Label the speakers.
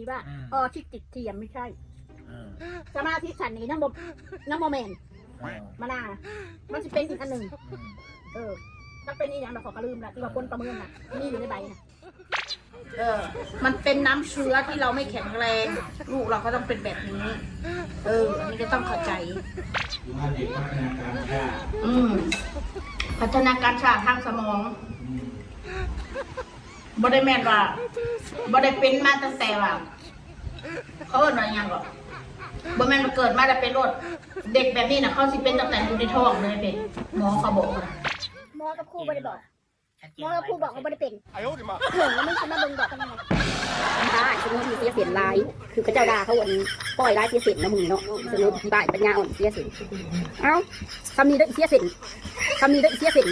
Speaker 1: ว่าออทิสติกเทียมไม่ใช่สมาธิฉันนี่น้ำโมเมนมานามันจะเป็นอีกอันหนึ่งถ้าเป็นอีกอย่างเราขอกระลืมละที่ว่าคนประเมินน่ะนี่อยู่ในใบน่ะมันเป็นน้ำเชื้อที่เราไม่แข็งแรงลูกเราก็ต้องเป็นแบบนี้อันนี้ก็ต้องเข้าใจพัฒนาการช้าทางสมองบ่ได้แม่นว่าบ่ได้เป็นมาตั้งแต่ว่าเขาเอิ้นว่าหยังก็บ่แม่นมาเกิดมาแล้วเป็นโรคเด็กแบบนี้น่ะเขาสิเป็นตั้งแต่อยู่ในท้องเลยเป็นหมอเขาบอกหมอกับครูบ่ได้บอกหมอกับครูบอกว่าบ่ได้เป็นเหมือนว่าไม่ใช่มาเบิ่งบอกกันยังไงได้สมมติมีเสียเสียนลายคือกระเจ้าดาเขาวันปล่อยลายเสียเสียนนะมึงเนาะสมมติบ่ายปัญญาอ่อนเสียเสียนเอ้าคำนี้ได้เสียเสียนคำนี้ได้เสียเสียน